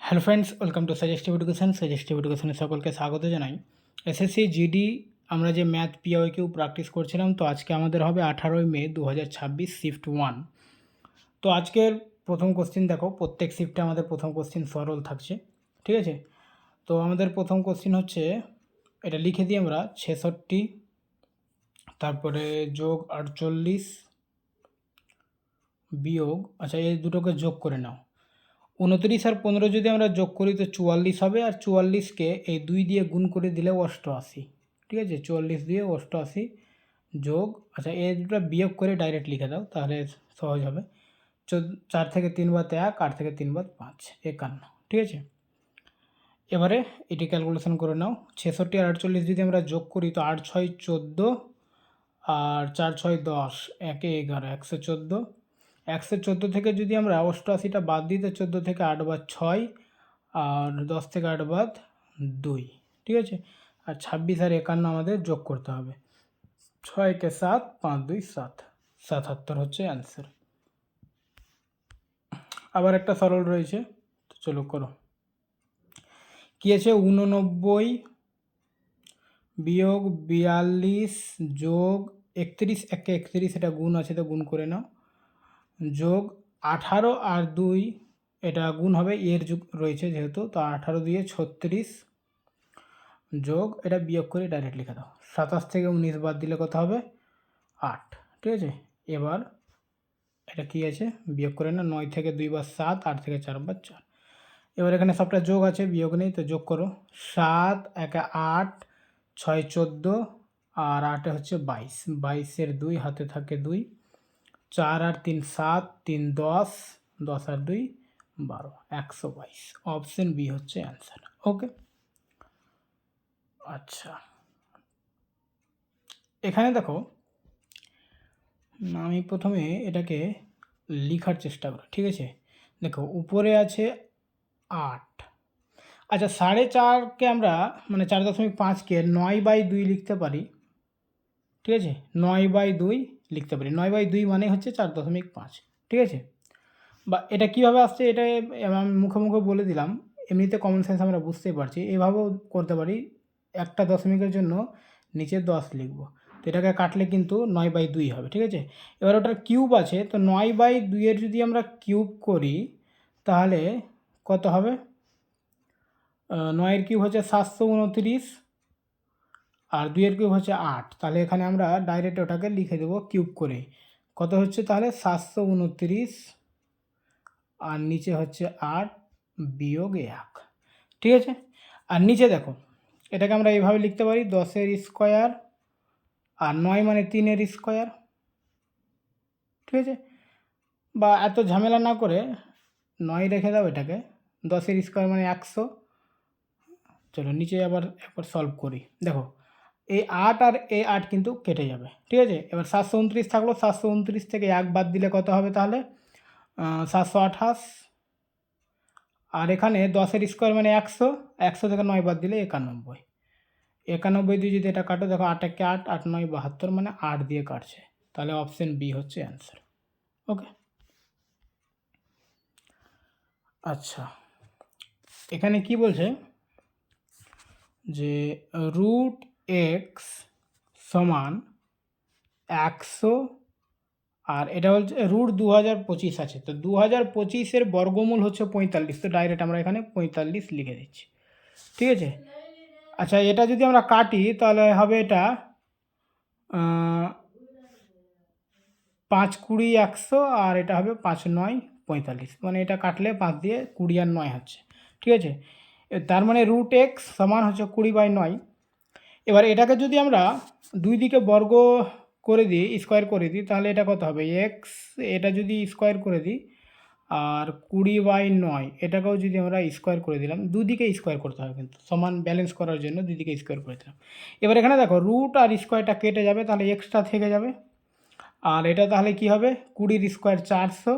Hello friends, welcome to suggestive education. Suggestive এডুকেশনে সকলকে স্বাগত জানাই। এসএসসি জিডি আমরা যে ম্যাথ পিওয়াইকিউ প্র্যাকটিস করছিলাম, তো আজকে আমাদের হবে 18 মে 2026 শিফট 1। তো আজকের প্রথম কোশ্চিন দেখো, প্রত্যেক শিফটে আমাদের প্রথম কোশ্চিন সরল থাকছে, ঠিক আছে। তো আমাদের প্রথম কোশ্চিন হচ্ছে, এটা লিখে দিই আমরা 66, তারপরে যোগ 48 বিয়োগ, আচ্ছা এই দুটোকে যোগ করে নাও। 29 আর 15 যদি আমরা যোগ করি তো 44 হবে, আর 44কে এই 2 দিয়ে গুণ করে দিলে 88, ঠিক আছে। 44 দিয়ে 88 যোগ, আচ্ছা এই দুটো বিয়োগ করে ডাইরেক্ট লিখে দাও, তাহলে সহজ হবে। 4 থেকে 3 বাদ 1, 8 থেকে 3 বাদ 5, 51, ঠিক আছে। এবারে এটি ক্যালকুলেশন করে নাও। 66 আর 48 যদি আমরা যোগ করি তো 8 6 14, আর 4 6 10, 1 11, 114। 114 থেকে যদি আমরা 88টা বাদ দিই তো 14 থেকে 8 বাদ 6, আর 10 থেকে 8 বাদ 2, ঠিক আছে। আর 26 আর 51 আমাদের যোগ করতে হবে। 6 কে 7, 5 2 7, 77 হচ্ছে অ্যান্সার। আবার একটা সরল রয়েছে, তো চলো করো। কী আছে? 89 বিয়োগ 42 যোগ 31, 1 31, এটা গুণ আছে তো গুণ করে নাও, যোগ 18 আর 2, এটা গুণ হবে, এর যুগ রয়েছে যেহেতু, তো 18 দিয়ে 36 যোগ, এটা বিয়োগ করে ডাইরেক্ট লিখে দাও। 27 থেকে 19 বাদ দিলে কত হবে? 8, ঠিক আছে। এবার এটা কি আছে বিয়োগ করে না, 9 থেকে 2 বার 7, 8 থেকে 4 বার 4। এবার এখানে সবটা যোগ আছে, বিয়োগ নেই, তো যোগ করো। 7 1 8, 6 14, আর 8 হচ্ছে 22, 22-এর 2 হাতে থাকে 2, 4 আর 3 7, 3 10, 10 আর 2 12, 122। অপশন বি হচ্ছে অ্যান্সার। ওকে, আচ্ছা এখানে দেখো, আমি প্রথমে এটাকে লেখার চেষ্টা করি, ঠিক আছে। দেখো উপরে আছে 8, আচ্ছা 4.5কে আমরা মানে 4.5কে 9/2 লিখতে পারি, ঠিক আছে। 9/2 লিখতে পারি, 9/2 মানে হচ্ছে 4.5, ঠিক আছে। বা এটা কীভাবে আসছে, এটা আমি মুখে মুখে বলে দিলাম, এমনিতে কমন সেন্স আমরা বুঝতেই পারছি। এভাবেও করতে পারি, একটা দশমিকের জন্য নিচে 10 লিখব, তো এটাকে কাটলে কিন্তু 9/2 হবে, ঠিক আছে। এবার ওটার কিউব আছে, তো 9/2 যদি আমরা কিউব করি তাহলে কত হবে? 9-এর কিউব হচ্ছে 729, আর 2-এর কিউব হচ্ছে 8, তাহলে এখানে আমরা ডাইরেক্ট ওটাকে লিখে দেবো কিউব করে। কত হচ্ছে তাহলে? 729, আর নিচে হচ্ছে 8 বিয়োগ 1, ঠিক আছে। আর নিচে দেখো, এটাকে আমরা এইভাবে লিখতে পারি 10-এর স্কোয়ার, আর 9 মানে 3-এর স্কোয়ার, ঠিক আছে। বা এত ঝামেলা না করে 9 রেখে দাও, এটাকে 10-এর স্কোয়ার মানে 100। চলো নিচে আবার একবার সলভ করি। দেখো এই 8 আর এই 8 কিন্তু কেটে যাবে, ঠিক আছে। এবার 729 থাকলো, 729 থেকে 1 বাদ দিলে কত হবে তাহলে? 728। আর এখানে 10-এর স্কোয়ার মানে 100, 100 থেকে 9 বাদ দিলে 91। 91 দিয়ে যদি এটা কাটো, দেখো 8 একে 8, 8 9 72, মানে 8 দিয়ে কাটছে, তাহলে অপশন বি হচ্ছে অ্যান্সার। ওকে, আচ্ছা এখানে কি বলছে যে √x সমান 100, আর এটা হচ্ছে √2025 আছে, তো 2025-এর বর্গমূল হচ্ছে 45, তো ডাইরেক্ট আমরা এখানে 45 লিখে দিচ্ছি, ঠিক আছে। আচ্ছা এটা যদি আমরা কাটি তাহলে হবে এটা 5 20 100, আর এটা হবে 5 9 45, মানে এটা কাটলে 5 দিয়ে 20 আর 9 হচ্ছে, ঠিক আছে। তার মানে √x সমান হচ্ছে 20/9। এবার এটাকে যদি আমরা দুই দিকে বর্গ করে দিই, স্কোয়ার করে দিই, তাহলে এটা কত হবে? এক্স, এটা যদি স্কোয়ার করে দিই, আর 20/9 এটাকেও যদি আমরা স্কোয়ার করে দিলাম, দুদিকে স্কোয়ার করতে হবে কিন্তু সমান ব্যালেন্স করার জন্য দুদিকে স্কোয়ার করে দিলাম। এবার এখানে দেখো রুট আর স্কোয়ারটা কেটে যাবে, তাহলে এক্সট্রা থেকে যাবে, আর এটা তাহলে কি হবে? 20-এর স্কোয়ার 400,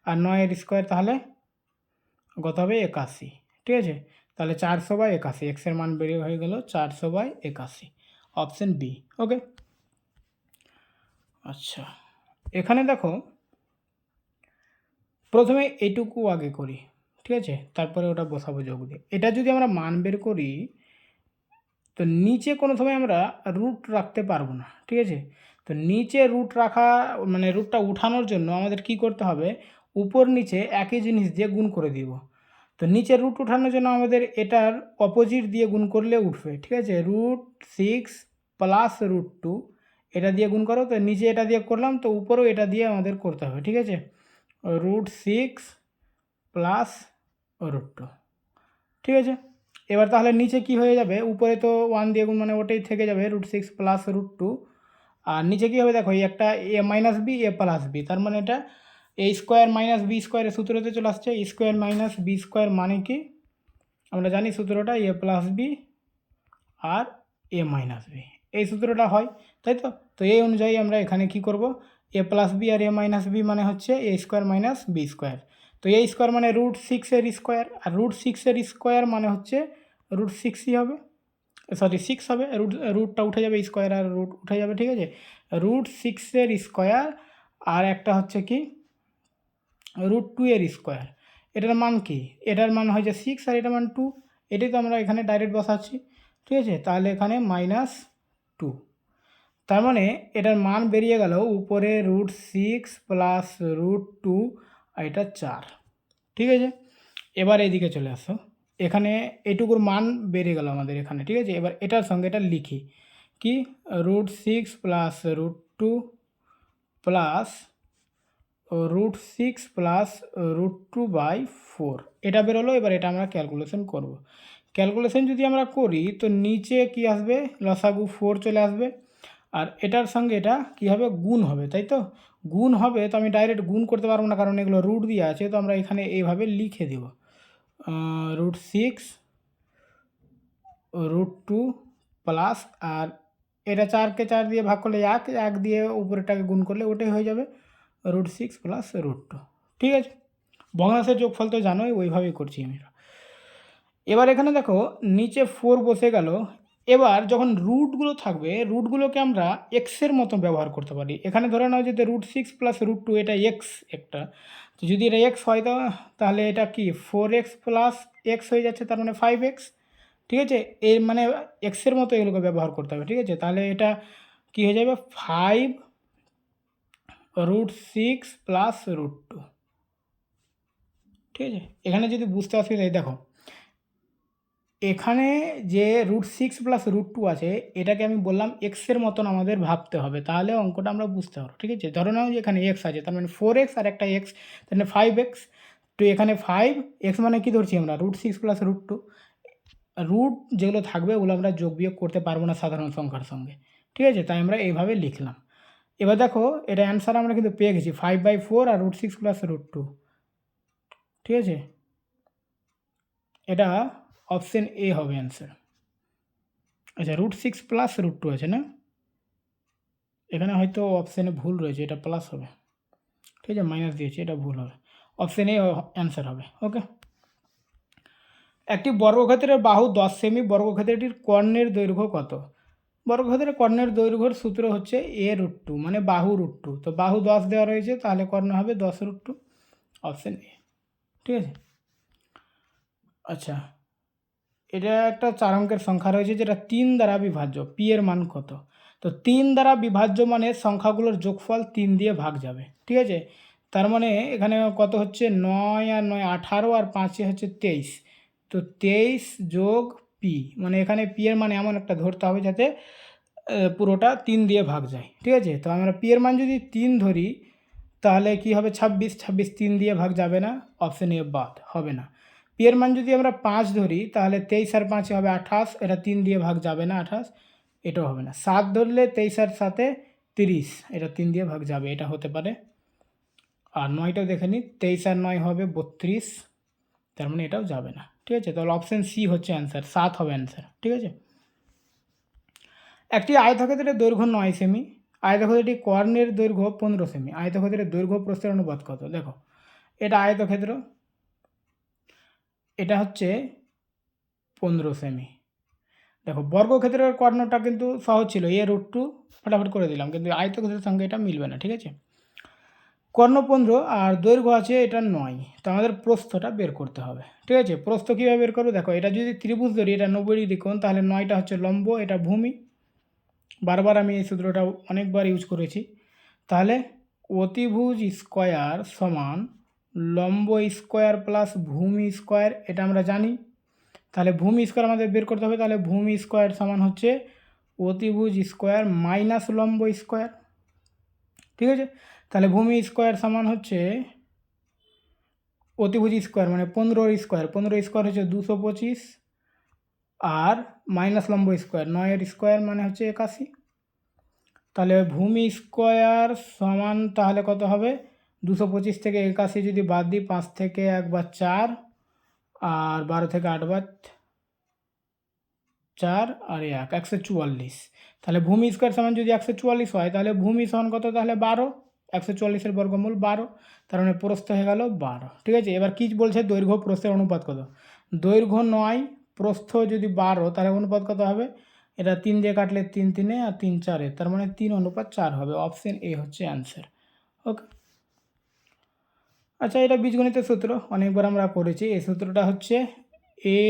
আর 9-এর স্কোয়ার তাহলে কত হবে? 81, ঠিক আছে। তাহলে 400/81, এক্সের মান বেরিয়ে হয়ে গেল 400/81, অপশন বি। ওকে, আচ্ছা এখানে দেখো প্রথমে এইটুকু আগে করি, ঠিক আছে, তারপরে ওটা বসাবো যোগ দিয়ে। এটা যদি আমরা মান বের করি তো নিচে কোনো সময় আমরা রুট রাখতে পারবো না, ঠিক আছে। তো নিচে রুট রাখা মানে রুটটা উঠানোর জন্য আমাদের কি করতে হবে, উপর নিচে একই জিনিস দিয়ে গুণ করে দিব। তো নিচে রুট উঠানোর জন্য আমাদের এটার অপোজিট দিয়ে গুণ করলে উঠবে, ঠিক আছে। √6 প্লাস √2 এটা দিয়ে গুণ করো, তো নিচে এটা দিয়ে করলাম, তো উপরেও এটা দিয়ে আমাদের করতে হবে, ঠিক আছে। √6 প্লাস √2, ঠিক আছে। এবার তাহলে নিচে কি হয়ে যাবে, উপরে তো 1 দিয়ে গুণ মানে ওটাই থেকে যাবে √6 প্লাস √2, আর নিচে কী হবে দেখো, এই একটা a minus B A plus B, তার মানে এটা এ স্কোয়ার মাইনাস বি স্কোয়ারের সূত্রতে চলে আসছে। স্কোয়ার মাইনাস বি স্কোয়ার মানে কি, আমরা জানি সূত্রটা এ প্লাস বি আর এ মাইনাস বি, এই সূত্রটা হয়, তাই তো। তো এই অনুযায়ী আমরা এখানে কি করব, এ প্লাস বি আর এ মাইনাস বি মানে হচ্ছে এ স্কোয়ার মাইনাস বি স্কোয়ার। তো এ স্কোয়ার মানে √6 স্কোয়ার, আর √6 স্কোয়ার মানে হচ্ছে √6ই হবে, সরি 6 হবে, রুটটা উঠে যাবে, স্কোয়ার আর রুট উঠে যাবে, ঠিক আছে। √6 স্কোয়ার আর একটা হচ্ছে কি √2 স্কোয়ার, এটার মান কি, এটার মান হয়েছে 6 আর এটার মান 2, এটাই তো আমরা এখানে ডাইরেক্ট বসাচ্ছি, ঠিক আছে। তাহলে এখানে -2, তার মানে এটার মান বেরিয়ে গেল উপরে √6 প্লাস √2 আর এটা 4, ঠিক আছে। এবার এইদিকে চলে আসো, এখানে এটুকুর মান বেরিয়ে গেল আমাদের এখানে, ঠিক আছে। এবার এটার সঙ্গে এটা লিখি কি, √6 প্লাস √2 প্লাস √6 প্লাস √2/4, এটা বেরোলো। এবার এটা আমরা ক্যালকুলেশন করব। ক্যালকুলেশন যদি আমরা করি তো নিচে কি আসবে, লসাগু 4 চলে আসবে, আর এটার সঙ্গে এটা কি হবে, গুণ হবে, তাই তো। গুণ হবে, তো আমি ডাইরেক্ট গুণ করতে পারবো না কারণ এগুলো রুট দিয়ে আছে, তো আমরা এখানে এইভাবে লিখে দেব √6 √2 প্লাস, আর এটা 4কে 4 দিয়ে ভাগ করলে 1 দিয়ে উপরেটাকে গুণ করলে ওটাই হয়ে যাবে √6 প্লাস √2, ঠিক আছে। ভগ্নাংশের যোগফল তো জানোই, ওইভাবেই করছি আমি। এবার এখানে দেখো নিচে 4 বসে গেল। এবার যখন রুটগুলো থাকবে, রুটগুলোকে আমরা এক্সের মতো ব্যবহার করতে পারি। এখানে ধরে নাও যদি √6 প্লাস √2 এটা এক্স একটা, তো যদি এটা এক্স হয় তাহলে এটা কি 4x প্লাস এক্স হয়ে যাচ্ছে, তার মানে 5x, ঠিক আছে। এর মানে এক্সের মতো এগুলোকে ব্যবহার করতে হবে, ঠিক আছে। তাহলে এটা কি হয়ে যাবে 5√6 প্লাস √2, ঠিক আছে। এখানে যদি বুঝতে অসুবিধা হয়, দেখো এখানে যে √6 প্লাস √2 আছে, এটাকে আমি বললাম এক্সের মতন আমাদের ভাবতে হবে, তাহলে অঙ্কটা আমরা বুঝতে পারবো, ঠিক আছে। ধরো নাও যে এখানে এক্স আছে, তার মানে 4x আর একটা এক্স, তাহলে 5x। তো এখানে 5x মানে কি ধরছি আমরা, √6 প্লাস √2, রুট যেগুলো থাকবে ওগুলো আমরা যোগ বিয়োগ করতে পারবো না সাধারণ সংখ্যার সঙ্গে, ঠিক আছে। তাই আমরা এইভাবে লিখলাম। এবার দেখো এটা অ্যান্সার আমরা কিন্তু পেয়ে গেছি 5/4 আর √6 প্লাস √2, ঠিক আছে। এটা অপশন এ হবে অ্যান্সার। আচ্ছা √6 প্লাস √2 আছে না, এখানে হয়তো অপশানে ভুল রয়েছে, এটা প্লাস হবে, ঠিক আছে, মাইনাস দিয়েছি, এটা ভুল হবে, অপশান এ অ্যান্সার হবে। ওকে, একটি বর্গক্ষেত্রের বাহু 10 সেমি, বর্গক্ষেত্রটির কর্ণের দৈর্ঘ্য কত। বর্গক্ষেত্রের কর্ণের দৈর্ঘ্যর সূত্র হচ্ছে a√2 মানে বাহু √2, তো বাহু 10 দেওয়া রয়েছে, তাহলে কর্ণ হবে 10√2, অপশান এ, ঠিক আছে। আচ্ছা এটা একটা 4 অঙ্কের সংখ্যা রয়েছে যেটা 3 দ্বারা বিভাজ্য, পি এর মান কত। তো 3 দ্বারা বিভাজ্য মানে সংখ্যাগুলোর যোগফল 3 দিয়ে ভাগ যাবে, ঠিক আছে। তার মানে এখানে কত হচ্ছে 9 আর 9 18 আর 5 হচ্ছে 23, তো 23 যোগ পি, মানে এখানে পি এর মান এমন একটা ধরতে হবে যাতে পুরোটা 3 দিয়ে ভাগ যায়, ঠিক আছে। তো আমরা পি এর মান যদি 3 ধরি তাহলে কি হবে 26, 26 3 দিয়ে ভাগ যাবে না, অপশন এ বাদ, হবে না। পি এর মান যদি আমরা 5 ধরি তাহলে 23 আর 5 হবে 28, এটা 3 দিয়ে ভাগ যাবে না 28, এটাও হবে না। 7 ধরলে 23 আর 7 30, এটা 3 দিয়ে ভাগ যাবে, এটা হতে পারে। আর 9টাও দেখে নিই, 23 আর 9 হবে 32, তার মানে এটাও যাবে না, ঠিক আছে। তাহলে অপশান সি হচ্ছে অ্যান্সার, 7 হবে অ্যান্সার, ঠিক আছে। একটি আয়তক্ষেত্রের দৈর্ঘ্য 9 সেমি, আয়তক্ষেত্রটি কর্ণের দৈর্ঘ্য 15 সেমি, আয়তক্ষেত্রের দৈর্ঘ্য প্রস্থের অনুপাত কত। দেখো এটা আয়তক্ষেত্র, এটা হচ্ছে 15 সেমি। দেখো বর্গক্ষেত্রের কর্ণটা কিন্তু সহজ ছিল, a√2 ফটাফট করে দিলাম, কিন্তু আয়তক্ষেত্রের সঙ্গে এটা মিলবে না, ঠিক আছে। কর্ণ 15 আর দৈর্ঘ্য আছে এটা 9, তো আমাদের প্রস্থটা বের করতে হবে। ঠিক আছে, প্রস্থ কীভাবে বের করবো? দেখো, এটা যদি ত্রিভুজ ধরি, এটা 90 ডিগ্রি কোণ, তাহলে 9টা হচ্ছে লম্ব, এটা ভূমি। বারবার আমি এই সূত্রটা অনেকবার ইউজ করেছি। তাহলে অতিভুজ স্কয়ার সমান লম্ব স্কয়ার প্লাস ভূমি স্কয়ার, এটা আমরা জানি। তাহলে ভূমি স্কয়ার আমাদের বের করতে হবে। তাহলে ভূমি স্কয়ার সমান হচ্ছে অতিভুজ স্কয়ার মাইনাস লম্ব স্কয়ার। ঠিক আছে, তাহলে ভূমি স্কয়ার সমান হচ্ছে অতিভুজ স্কয়ার মানে 15 স্কয়ার, 15 স্কয়ার হচ্ছে 225, আর মাইনাস লম্ব স্কয়ার 9 স্কয়ার মানে হচ্ছে 81। তাহলে ভূমি স্কয়ার সমান তাহলে কত হবে? 225 থেকে 81 যদি বাদ দিই, 5 থেকে 1 বার 4, আর 12 থেকে 8 বার 4 আর 1, 144। তাহলে ভূমি স্কয়ার সমান যদি 144 হয়, তাহলে ভূমি সমান কত? তাহলে 12, 144-এর বর্গমূল 12, তার মানে প্রস্থ হয়ে গেল 12। ঠিক আছে, এবার কী বলছে? দৈর্ঘ্য প্রস্থের অনুপাত কত? দৈর্ঘ্য 9, প্রস্থ যদি 12, তাহলে অনুপাত কত হবে? এটা 3 দিয়ে কাটলে 3 3 আর 3 4, তার মানে 3:4 হবে। অপশন এ হচ্ছে অ্যান্সার। ওকে, আচ্ছা, এটা বীজগণিতের সূত্র, অনেকবার আমরা করেছি। এই সূত্রটা হচ্ছে a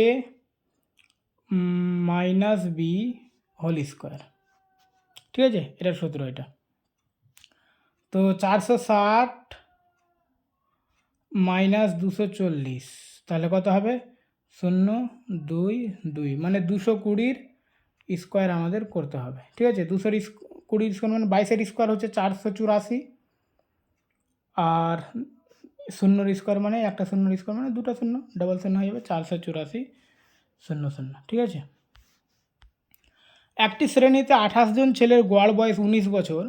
minus B whole square. ঠিক আছে, এটার সূত্র এটা। তো 460 মাইনাস 240, তাহলে কত হবে? 0.22, মানে 220 স্কোয়ার আমাদের করতে হবে। ঠিক আছে, 220 স্কোয়ার মানে 22-এর স্কোয়ার হচ্ছে 484, আর 0 স্কোয়ার মানে একটা 0 স্কোয়ার মানে দুটো 0, ডবল 0 হয়ে যাবে, 484 0 0। ঠিক আছে, একটি শ্রেণীতে 28 জন ছেলের গড় বয়স 19 বছর,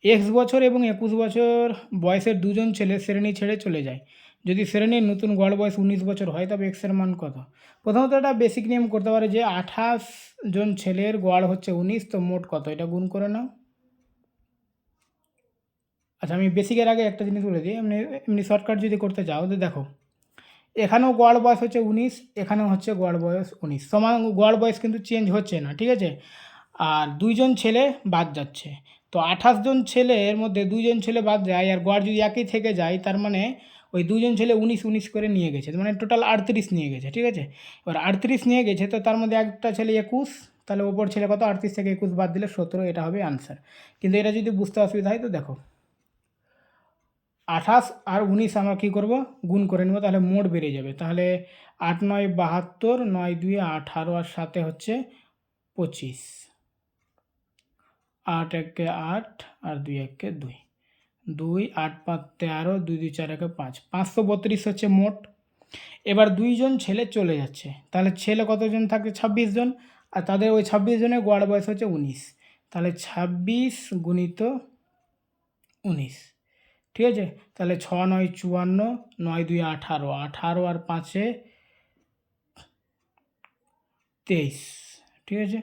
এক্স বছর এবং 21 বছর বয়সের দুজন ছেলে শ্রেণী ছেড়ে চলে যায়। যদি শ্রেণীর নতুন গড় বয়স 19 বছর হয়, তবে এক্সের মান কত? প্রথমত একটা বেসিক নিয়ম করতে পারে যে 28 জন ছেলের গড় হচ্ছে 19, তো মোট কত, এটা গুণ করে নাও। আচ্ছা, আমি বেসিকের আগে একটা জিনিস বলে দিই, এমনি শর্টকাট যদি করতে চাও, তো দেখো, এখানেও গড় বয়স হচ্ছে 19, এখানেও হচ্ছে গড় বয়স 19, সমান গড় বয়স কিন্তু চেঞ্জ হচ্ছে না। ঠিক আছে, আর দুইজন ছেলে বাদ যাচ্ছে, তো 28 জন ছেলের মধ্যে দুইজন ছেলে বাদ যায়, আর গড় যদি একই থেকে যায়, তার মানে ওই দুজন ছেলে 19 19 করে নিয়ে গেছে, মানে টোটাল 38 নিয়ে গেছে। ঠিক আছে, এবার 38 নিয়ে গেছে, তো তার মধ্যে একটা ছেলে 21, তাহলে ওপর ছেলে কত? 38 থেকে 21 বাদ দিলে 17, এটা হবে আনসার। কিন্তু এটা যদি বুঝতে অসুবিধা হয়, তো দেখো, 28 আর 19 আমরা কী করব? গুণ করে নেব, তাহলে মোট বেড়ে যাবে। তাহলে 8 9 72, 9 2 18, আর 7 হচ্ছে 25, 8 1 8 আর 2 1 2, 2 8 5 13, 2 2 4 1 5, 532 হচ্ছে মোট। এবার দুইজন ছেলে চলে যাচ্ছে, তাহলে ছেলে কতজন থাকে? 26 জন, আর তাদের ওই 26 জনের গড় বয়স হচ্ছে 19, তাহলে 26 গুণিত 19। ঠিক আছে, তাহলে 6 9 54, 9 2 18, 18 আর 5 23। ঠিক আছে,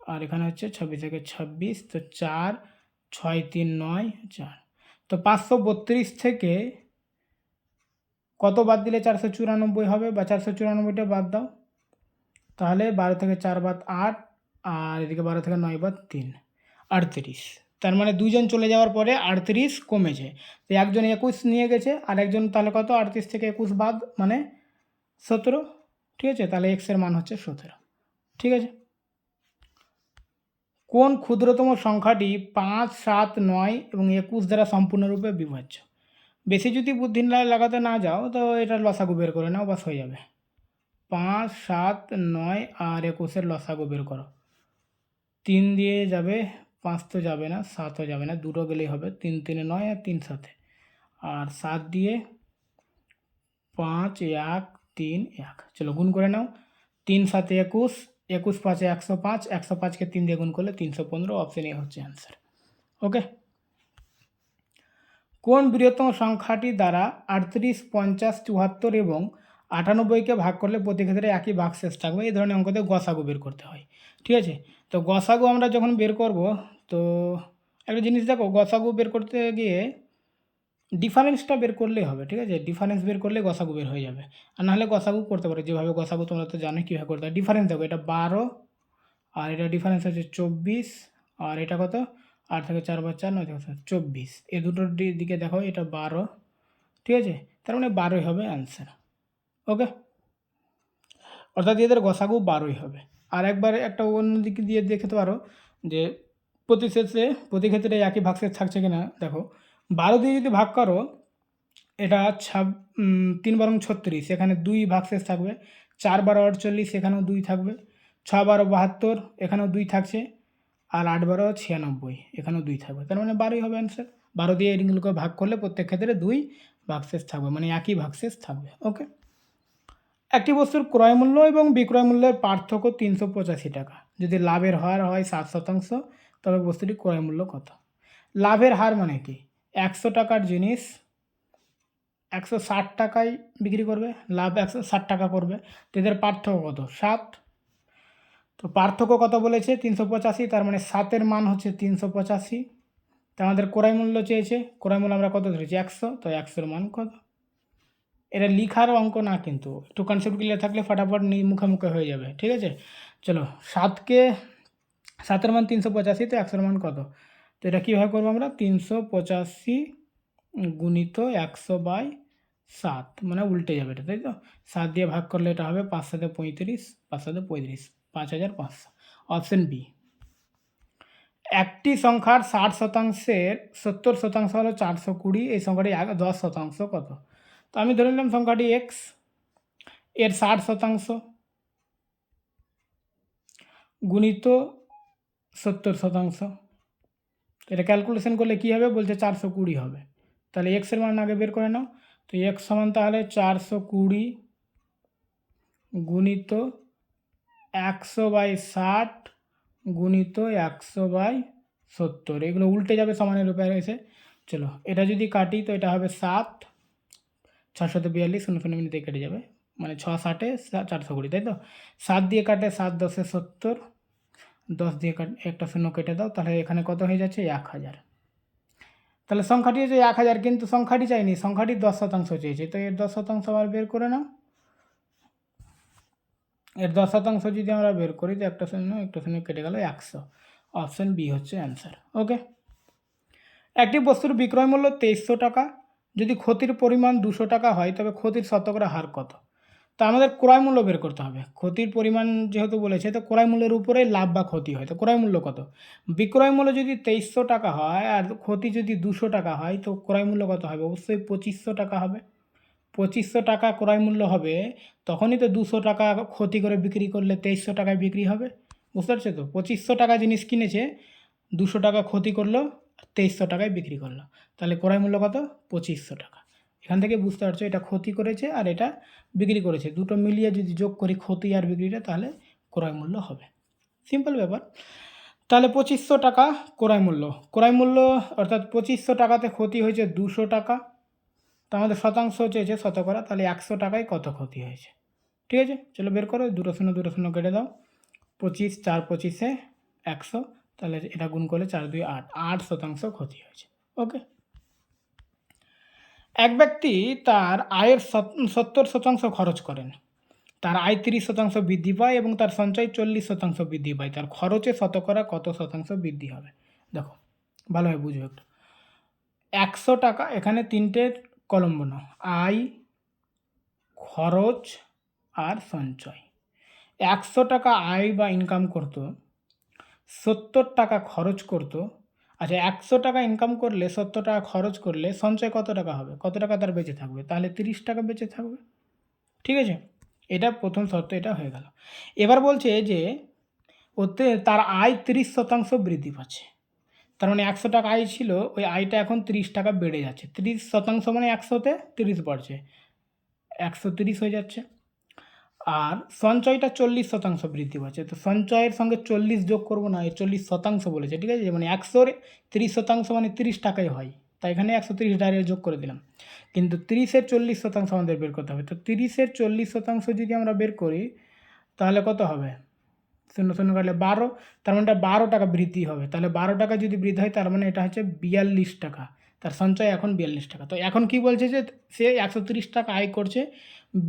আর এখানে হচ্ছে 26 থেকে 26, তো 4 6 3 9 4, তো 532 থেকে কত বাদ দিলে 494 হবে, বা 494টা বাদ দাও, তাহলে 12 থেকে 4 বাদ 8, আর এদিকে 12 থেকে 9 বাদ 3, 38। তার মানে দুইজন চলে যাওয়ার পরে 38 কমেছে, তো একজন 21 নিয়ে গেছে, আর একজন, তাহলে কত? 38 থেকে 21 বাদ মানে 17। ঠিক আছে, তাহলে এক্সের মান হচ্ছে 17। ঠিক আছে, কোন ক্ষুদ্রতম সংখ্যাটি 5 7 9 এবং 21 দ্বারা সম্পূর্ণরূপে বিভাজ্য? বেশি যদি বুদ্ধি লাগাতে না যাও, তো এটা লসাগু বের করে নাও, বাস হয়ে যাবে। 5 7 9 আর 21-এর লসাগু বের করো। 3 দিয়ে যাবে, 5 তো যাবে না, 7ও যাবে না, দুটো গেলেই হবে, 3 3 9 আর 3 7, আর 7 দিয়ে 5 1 3 1, চলো গুণ করে নাও। 3 7 21, 21 5 105, 105কে 3 দিয়ে গুণ করলে 315, অপশন এ হচ্ছে অ্যান্সার। ওকে, কোন বৃহত্তম সংখ্যাটি দ্বারা 38 50 74 এবং 98কে ভাগ করলে প্রতি ক্ষেত্রে একই ভাগশেষ থাকবে? এই ধরনের অঙ্কতে গসাগু বের করতে হয়। ঠিক আছে, তো গসাগু আমরা যখন বের করব, তো একটা জিনিস দেখো, গসাগু বের করতে গিয়ে ডিফারেন্সটা বের করলেই হবে। ঠিক আছে, ডিফারেন্স বের করলে গসাগু বের হয়ে যাবে, আর নাহলে গসাগু করতে পারে যেভাবে গসাগু তোমরা তো জানো কীভাবে করতে হয়। ডিফারেন্স দেখো, এটা 12, আর এটা ডিফারেন্স হচ্ছে 24, আর এটা কত? 8 থেকে 4 বার 4, 9 থেকে 7, 24। এই দুটোর দিকে দেখো, এটা 12, ঠিক আছে, তার মানে 12ই হবে অ্যান্সার। ওকে, অর্থাৎ এদের গসাগু 12ই হবে। আর একবার একটা অন্য দিকে দিয়ে দেখতে পারো যে প্রতি ক্ষেত্রে একই ভাগশেষ থাকছে কিনা। দেখো, 12 দিয়ে যদি ভাগ করো, এটা 3 বারং 36, এখানে 2 ভাগশেষ থাকবে। 4 12 48, এখানেও 2 থাকবে। 6 12 72, এখানেও 2 থাকছে। আর 8 12 96, এখানেও 2 থাকবে। তার মানে 12ই হবে অ্যান্সার। 12 দিয়ে এগুলোকে ভাগ করলে প্রত্যেক ক্ষেত্রে 2 ভাগশেষ থাকবে, মানে একই ভাগশেষ থাকবে। ওকে, একটি বস্তুর ক্রয় মূল্য এবং বিক্রয় মূল্যের পার্থক্য 385 টাকা। যদি লাভের হার হয় 7%, তবে বস্তুটির ক্রয় মূল্য কত? লাভের হার মানে কি? 100 টাকার জিনিস 160 টাকায় বিক্রি করবে, লাভ 160 টাকা করবে। তো এদের পার্থক্য কত? 7। তো পার্থক্য কত বলেছে? 385, তার মানে 7-এর মান হচ্ছে 385। তো আমাদের ক্রয় মূল্য চেয়েছে, ক্রয় মূল্য আমরা কত ধরেছি? 100, তো 100-এর মান কত? এটা লিখার অঙ্ক না, কিন্তু একটু কনসেপ্ট ক্লিয়ার থাকলে ফটাফট মুখে মুখে হয়ে যাবে। ঠিক আছে, চলো, 7-এর মান 385, তো 100-এর মান কত? তো এটা কীভাবে করবো আমরা? 385 গুণিত 100/7, মানে উল্টে যাবে এটা, তাই তো? 7 দিয়ে ভাগ করলে এটা হবে 5 7 35, 5 7 35, 5500। Option B. একটি সংখ্যার 60%-এর 70% হলো 420, এই সংখ্যাটি 10% কত? তো আমি ধরে নিলাম সংখ্যাটি এক্স, এর 60% গুণিত 70%। এটা ক্যালকুলেশন করলে কী হবে? বলছে 420 হবে। তাহলে এক্সের মান আগে বের করে নাও। তো এক্স সমান তাহলে 420 গুণিত 100/60 গুণিত 100/70, এগুলো উল্টে যাবে সমানের উপরে এসে। চলো, এটা যদি কাটি তো এটা হবে 7, 642, 0 মিনিটে কেটে যাবে, মানে 6 7-এ 420, তাই তো? 7 দিয়ে কাটে 7 10-এ 70, 10 দিয়ে একটা 0 কেটে দাও, তাহলে এখানে কত হয়ে যাচ্ছে? 1000। তাহলে সংখ্যাটি হচ্ছে 1000, কিন্তু সংখ্যাটি চাইনি, সংখ্যাটি 10% চেয়েছে। তো এর 10% আবার বের করে নাও। এর 10% যদি আমরা বের করি, তো একটা 0 কেটে গেল, 100। অপশন বি হচ্ছে অ্যান্সার। ওকে, একটি বস্তুর বিক্রয় মূল্য 2300 টাকা, যদি ক্ষতির পরিমাণ 200 টাকা হয়, তবে ক্ষতির শতকরা হার কত? তো আমাদের ক্রয় মূল্য বের করতে হবে। ক্ষতির পরিমাণ যেহেতু বলেছে, তো ক্রয় মূল্যের উপরে লাভ বা ক্ষতি হয়, তো ক্রয় মূল্য কত? বিক্রয় মূল্য যদি 2300 টাকা হয় আর ক্ষতি যদি 200 টাকা হয়, তো ক্রয় মূল্য কত হবে? অবশ্যই 2500 টাকা হবে। 2500 টাকা ক্রয় মূল্য হবে, তখনই তো 200 টাকা ক্ষতি করে বিক্রি করলে 2300 টাকায় বিক্রি হবে। বুঝতে পারছো তো? 2500 টাকা জিনিস কিনেছে, 200 টাকা ক্ষতি করলো, 2300 টাকায় বিক্রি করলো, তাহলে ক্রয় মূল্য কত? 2500 টাকা। এখান থেকে বুঝতে পারছো এটা ক্ষতি করেছে আর এটা বিক্রি করেছে, দুটো মিলিয়ে যদি যোগ করি ক্ষতি আর বিক্রিটা, তাহলে ক্রয় মূল্য হবে। সিম্পল ব্যাপার। তাহলে 2500 টাকা ক্রয় মূল্য, অর্থাৎ 2500 টাকাতে ক্ষতি হয়েছে 200 টাকা। তো আমাদের শতাংশ চেয়েছে শতকরা, তাহলে 100 টাকায় কত ক্ষতি হয়েছে? ঠিক আছে, চলো বের করো। 2 0 কেটে দাও, 25 4 25-এ 100, তাহলে এটা গুণ করলে 4 2 8, 8% ক্ষতি হয়েছে। ওকে, এক ব্যক্তি তার আয়ের 70% খরচ করেন, তার আয় 30% বৃদ্ধি পায় এবং তার সঞ্চয় 40% বৃদ্ধি পায়, তার খরচে শতকরা কত শতাংশ বৃদ্ধি হবে? দেখো, ভালোভাবে বুঝবে একটু। 100 টাকা, এখানে 3টে কলম বানাও, আয়, খরচ আর সঞ্চয়। 100 টাকা আয় বা ইনকাম করতো, 70 টাকা খরচ করতো। আচ্ছা, 100 টাকা ইনকাম করলে 70 টাকা খরচ করলে সঞ্চয় কত টাকা হবে? কত টাকা তার বেঁচে থাকবে? তাহলে 30 টাকা বেঁচে থাকবে। ঠিক আছে, এটা প্রথম শর্ত, এটা হয়ে গেল। এবার বলছে যে ওতে তার আয় 30% বৃদ্ধি পাচ্ছে, তার মানে 100 টাকা আয় ছিল, ওই আয়টা এখন 30 টাকা বেড়ে যাচ্ছে। 30% মানে 100-তে 30 বাড়ছে, 130 হয়ে যাচ্ছে। আর সঞ্চয়টা 40% বৃদ্ধি পাচ্ছে, তো সঞ্চয়ের সঙ্গে 40 যোগ করবো না, এর 40% বলেছে। ঠিক আছে, মানে 100-র 30% মানে 30 টাকাই হয়, তাই এখানে 130 ডাইরেক্ট যোগ করে দিলাম। কিন্তু 30-এর 40% আমাদের বের করতে হবে। তো 30-এর 40% যদি আমরা বের করি, তাহলে কত হবে? 0 কাটলে 12, তার মানে 12 টাকা বৃদ্ধি হবে। তাহলে 12 টাকা যদি বৃদ্ধি হয়, তার মানে এটা হচ্ছে 42 টাকা। তার সঞ্চয় এখন 42 টাকা। তো এখন কি বলছে যে সে 130 টাকা আয় করছে,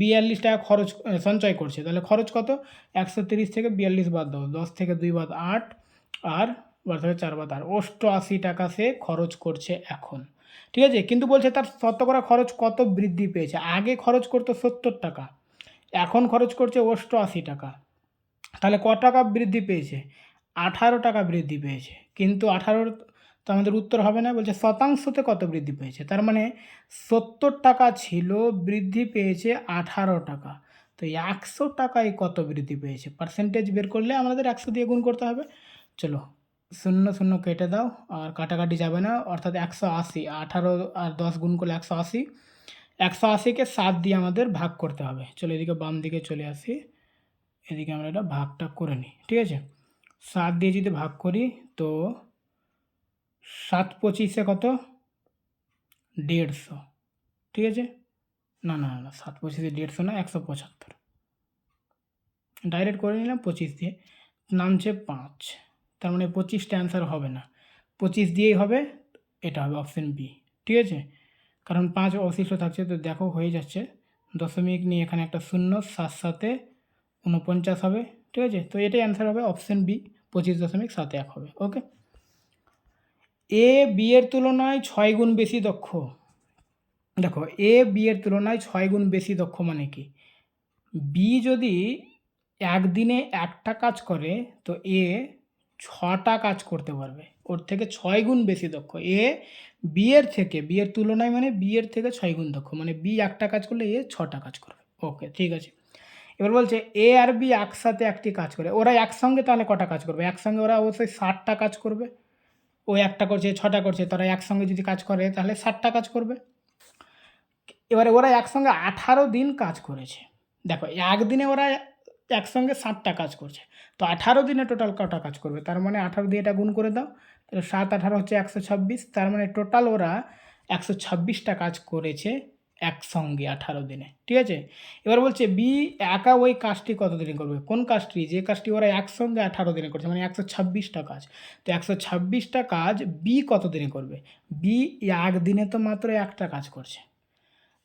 42 টাকা খরচ সঞ্চয় করছে, তাহলে খরচ কত? 130 থেকে 42 বাদ দাও, 10 থেকে 2 বাদ 8, আর থেকে 4/8 88 টাকা সে খরচ করছে এখন, ঠিক আছে। কিন্তু বলছে তার শতকরা খরচ কত বৃদ্ধি পেয়েছে। আগে খরচ করতো 70 টাকা, এখন খরচ করছে 88 টাকা। তাহলে ক টাকা বৃদ্ধি পেয়েছে? 18 টাকা বৃদ্ধি পেয়েছে। কিন্তু 18 তো আমাদের উত্তর হবে না, বলছে শতাংশতে কত বৃদ্ধি পেয়েছে। তার মানে 70 টাকা ছিল, বৃদ্ধি পেয়েছে 18 টাকা। তো 100 টাকায় কত বৃদ্ধি পেয়েছে? পার্সেন্টেজ বের করলে আমাদের 100 দিয়ে গুণ করতে হবে। চলো 0 0 কেটে দাও, আর কাটাকাটি যাবে না, অর্থাৎ 180। 18 আর 10 গুণ করলে 180। 180কে 7 দিয়ে আমাদের ভাগ করতে হবে। চলো এদিকে বাম দিকে চলে আসি, এদিকে আমরা এটা ভাগটা করে নিই, ঠিক আছে। 7 দিয়ে যদি ভাগ করি তো 7 25 কত? 150, ঠিক আছে। না না না, 7 25 150 না, 175। ডাইরেক্ট করে নিলাম 25 দিয়ে, নামছে 5। তার মানে 25টা অ্যান্সার হবে না, 25 দিয়েই হবে, এটা হবে অপশন বি, ঠিক আছে। কারণ 5 অবশিষ্ট থাকছে, তো দেখো হয়ে যাচ্ছে। দশমিক নিয়ে এখানে একটা 0, 7 7 49 হবে, ঠিক আছে। তো এটাই অ্যান্সার হবে অপশন বি, 25.71 হবে। ওকে। এ বি এর তুলনায় 6 গুণ বেশি দক্ষ। দেখো এ বি এর তুলনায় 6 গুণ বেশি দক্ষ মানে কি? বি যদি একদিনে একটা কাজ করে, তো এ 6টা কাজ করতে পারবে, ওর থেকে 6 গুণ বেশি দক্ষ। এ বি এর থেকে, বি এর তুলনায় মানে বি এর থেকে 6 গুণ দক্ষ, মানে বি একটা কাজ করলে এ 6টা কাজ করবে। ওকে, ঠিক আছে। এবার বলছে এ আর বি একসাথে একটি কাজ করে, ওরা একসঙ্গে তাহলে কটা কাজ করবে? একসঙ্গে ওরা অবশ্যই 60টা কাজ করবে। ও একটা করছে, 6টা করছে, তারা একসঙ্গে যদি কাজ করে তাহলে 60টা কাজ করবে। এবারে ওরা একসঙ্গে 18 দিন কাজ করেছে। দেখো একদিনে ওরা একসঙ্গে 60টা কাজ করছে, তো 18 দিনে টোটাল কটা কাজ করবে? তার মানে 18 দিয়ে এটা গুণ করে দাও, তাহলে 7 18 হচ্ছে 126। তার মানে টোটাল ওরা 126টা কাজ করেছে একসঙ্গে 18 দিনে, ঠিক আছে। এবার বলছে বি একা ওই কাজটি কত দিনে করবে? কোন কাজটি? যে কাজটি ওরা একসঙ্গে 18 দিনে করছে, মানে 126টা কাজ। তো 126টা কাজ বি কত দিনে করবে? বি একদিনে তো মাত্র একটা কাজ করছে,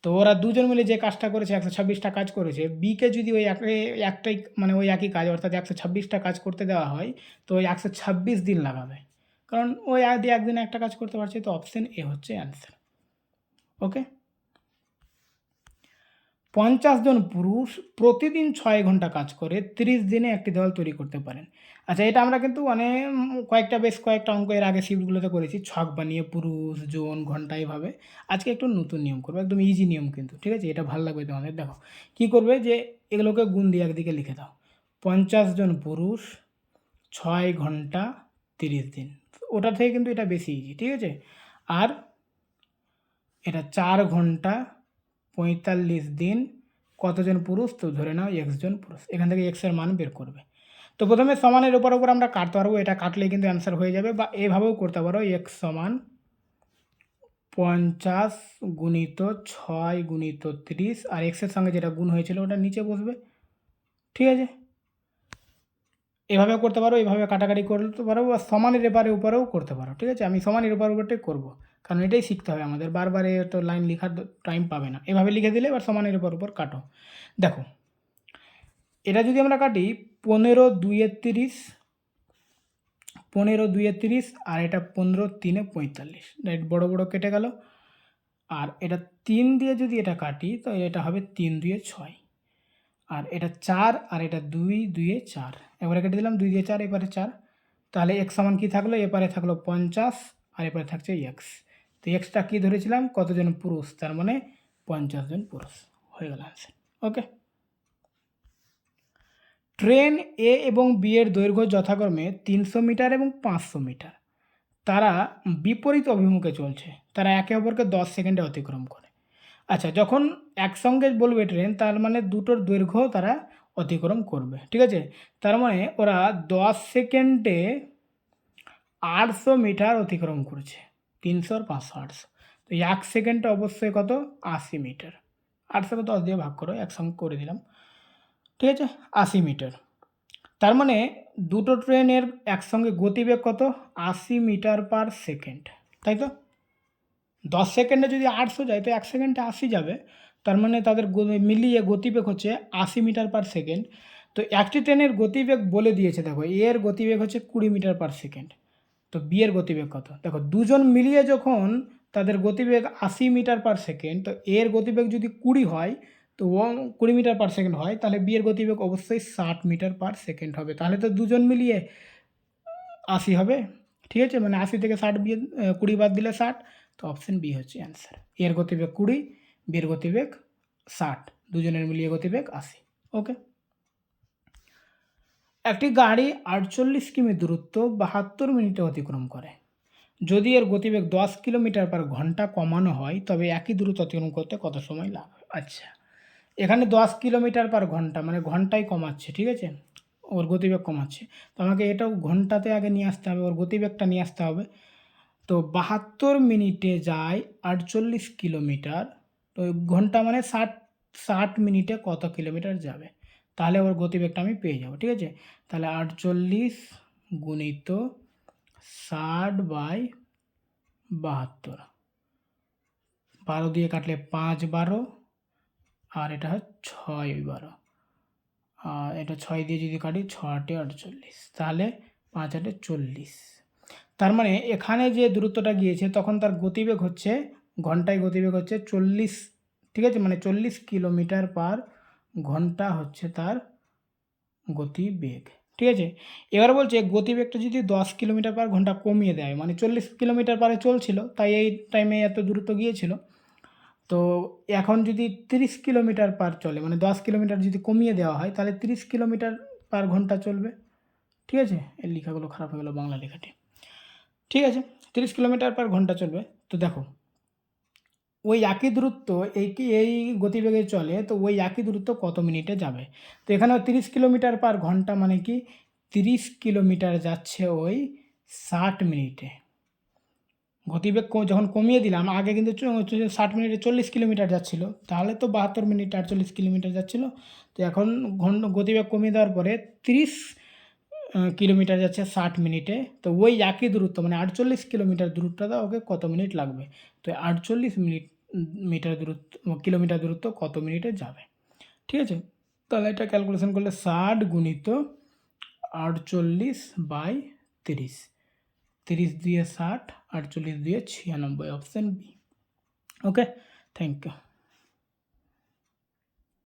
তো ওরা দুজন মিলে যে কাজটা করেছে 126টা কাজ করেছে। বিকে যদি ওই একটাই মানে ওই একই কাজ অর্থাৎ 126টা কাজ করতে দেওয়া হয়, তো ওই 126 দিন লাগাবে, কারণ ওই আদি একদিনে একটা কাজ করতে পারছে। তো অপশন এ হচ্ছে অ্যান্সার। ওকে। 50 জন পুরুষ প্রতিদিন 6 ঘন্টা কাজ করে 30 দিনে একটি দেওয়াল তৈরি করতে পারেন। আচ্ছা, এটা আমরা কিন্তু বেশ কয়েকটা অঙ্ক এর আগে শিফটগুলোতে করেছি, ছক বানিয়ে পুরুষ জন ঘন্টা এভাবে। আজকে একটু নতুন নিয়ম করবো, একদম ইজি নিয়ম কিন্তু, ঠিক আছে। এটা ভালো লাগবে তোমাদের। দেখো কী করবে, যে এগুলোকে গুণ দিয়ে একদিকে লিখে দাও। 50 জন পুরুষ 6 ঘন্টা 30 দিন, ওটা থেকে কিন্তু এটা বেশি ইজি, ঠিক আছে। আর এটা 4 ঘন্টা 45 দিন, কতজন পুরুষ? তো ধরে নাও এক্স জন পুরুষ, এখান থেকে এক্সের মান বের করবে। তো প্রথমে সমানের উপর আমরা কাটতে পারবো, এটা কাটলেই কিন্তু অ্যান্সার হয়ে যাবে, বা এভাবেও করতে পারো, এক্স সমান 50 গুণিত 6 গুণিত 30, আর এক্সের সঙ্গে যেটা গুণ হয়েছিল ওটা নিচে বসবে, ঠিক আছে। এভাবে করতে পারো, এভাবে কাটাকাটি করতে পারো, বা সমানের উপরেও করতে পারো, ঠিক আছে। আমি সমানের উপরটাই করবো, কারণ এটাই শিখতে হবে আমাদের, বারবার তো লাইন লেখার টাইম পাবে না। এভাবে লিখে দিলে এবার সমানের উপর কাটো। দেখো এটা যদি আমরা কাটি, 15 2 30, 15 2 30, আর এটা 15 3 45, রাইট, বড় বড় কেটে গেল। আর এটা 3 দিয়ে যদি এটা কাটি, তো এটা হবে 3 2 6, আর এটা 4, আর এটা 2 2 4, এবারে কেটে দিলাম 2 দিয়ে 4, এবারে 4। তাহলে এক্স সমান কী থাকলো? এপারে থাকলো 50, আর এপারে থাকছে এক্স। তো এক্সটা কী ধরেছিলাম? কতজন পুরুষ, তার মানে 50 জন পুরুষ, হয়ে গেল অ্যান্সার। ওকে। ট্রেন এ এবং বি এর দৈর্ঘ্য যথাক্রমে 300 মিটার এবং 500 মিটার, তারা বিপরীত অভিমুখে চলছে, তারা একে অপরকে 10 সেকেন্ডে অতিক্রম করে। আচ্ছা, যখন একসঙ্গে বলবে ট্রেন, তার মানে দুটোর দৈর্ঘ্য তারা অতিক্রম করবে, ঠিক আছে। তার মানে ওরা 10 সেকেন্ডে 800 মিটার অতিক্রম করছে, 300 আর 500 800। তো 1 সেকেন্ডে অবশ্যই কত? 80 মিটার। 800কে 10 দিয়ে ভাগ করো, একসঙ্গে করে দিলাম, ঠিক আছে, 80 মিটার। তার মানে দুটো ট্রেনের একসঙ্গে গতিবেগ কত? 80 মিটার পার সেকেন্ড, তাই তো। 10 সেকেন্ডে যদি 800 যায়, তো 1 সেকেন্ডে 80 যাবে, তার মানে তাদের মিলিয়ে গতিবেগ হচ্ছে 80 মিটার পার সেকেন্ড। তো একটি ট্রেনের গতিবেগ বলে দিয়েছে, দেখো এর গতিবেগ হচ্ছে 20 মিটার পার সেকেন্ড, তো বি এর গতিবেগ কত? দেখো দুজন মিলিয়ে যখন তাদের গতিবেগ 80 মিটার পার সেকেন্ড, তো এর গতিবেগ যদি 20 হয়, তো 20 মিটার পার সেকেন্ড হয়, তাহলে বি এর গতিবেগ অবশ্যই 60 মিটার পার সেকেন্ড হবে। তাহলে তো দুজন মিলিয়ে 80 হবে, ঠিক আছে? মানে 80 থেকে 60 20 বাদ দিলে 60, তো অপশন বি হচ্ছে অ্যান্সার। এর গতিবেগ 20, বি এর গতিবেগ 60, দুজনের মিলিয়ে গতিবেগ 80। ওকে। একটি গাড়ি 48 কিমি দূরত্ব 72 মিনিটে অতিক্রম করে। যদি এর গতিবেগ 10 কিলোমিটার পার ঘন্টা কমানো হয়, তবে একই দূরত্ব অতিক্রম করতে কত সময় লাগবে? আচ্ছা, এখানে 10 কিলোমিটার পার ঘন্টা মানে ঘন্টায় কমাচ্ছে, ঠিক আছে? ওর গতিবেগ কমাচ্ছে, তো আমাকে এটাও ঘন্টাতে আগে নিয়ে আসতে হবে, ওর গতিবেগটা নিয়ে আসতে হবে। তো 72 মিনিটে যায় 48 কিলোমিটার, তো ঘন্টা মানে 60 মিনিটে কত কিলোমিটার যাবে? তাহলে ওর গতিবেগটা আমি পেয়ে যাব, ঠিক আছে? তাহলে 48 গুণিত 60/72, 12 দিয়ে কাটলে 5 12, আর এটা হচ্ছে 6 12, আর এটা 6 দিয়ে যদি কাটি 6 8 48, তাহলে 5 8 40। তার মানে এখানে যে দূরত্বটা গিয়েছে তখন তার গতিবেগ হচ্ছে, ঘন্টায় গতিবেগ হচ্ছে 40, ঠিক আছে? মানে 40 কিলোমিটার পার ঘন্টা হচ্ছে তার গতিবেগ, ঠিক আছে? এবার বলছে গতিবেগটা যদি 10 কিলোমিটার পার ঘন্টা কমিয়ে দেয়, মানে 40 কিলোমিটার পারে চলছিল, তাই এই টাইমে এত দূরত্ব গিয়েছিল। তো এখন যদি 30 কিলোমিটার পার চলে, মানে 10 কিলোমিটার যদি কমিয়ে দেওয়া হয়, তাহলে 30 কিলোমিটার পার ঘন্টা চলবে, ঠিক আছে? এর লেখাগুলো খারাপ হয়ে গেল বাংলা লেখাটি, ঠিক আছে? 30 কিলোমিটার পার ঘন্টা চলবে। তো দেখো ওই একই দূরত্ব এই গতিবেগে চলে, তো ওই একই দূরত্ব কত মিনিটে যাবে? তো এখানেও 30 কিলোমিটার পার ঘন্টা মানে কি 30 কিলোমিটার যাচ্ছে ওই 60 মিনিটে। গতিবেগ যখন কমিয়ে দিলাম, আগে কিন্তু 60 মিনিটে 40 কিলোমিটার যাচ্ছিল, তাহলে তো 72 মিনিট 48 কিলোমিটার যাচ্ছিল। তো এখন গতিবেগ কমিয়ে দেওয়ার পরে 30 কিলোমিটার যাচ্ছে 60 মিনিটে। তো ওই একই দূরত্ব মানে 48 কিলোমিটার দূরত্বটা ওকে কত মিনিট লাগবে? তো 48 মিটার দূরত্ব, কিলোমিটার দূরত্ব কত মিনিটে যাবে, ঠিক আছে? তাহলে এটা ক্যালকুলেশন করলে 60 গুণিত 48/30, 30 দিয়ে 60, 48 দিয়ে 96, option B. Okay, thank you.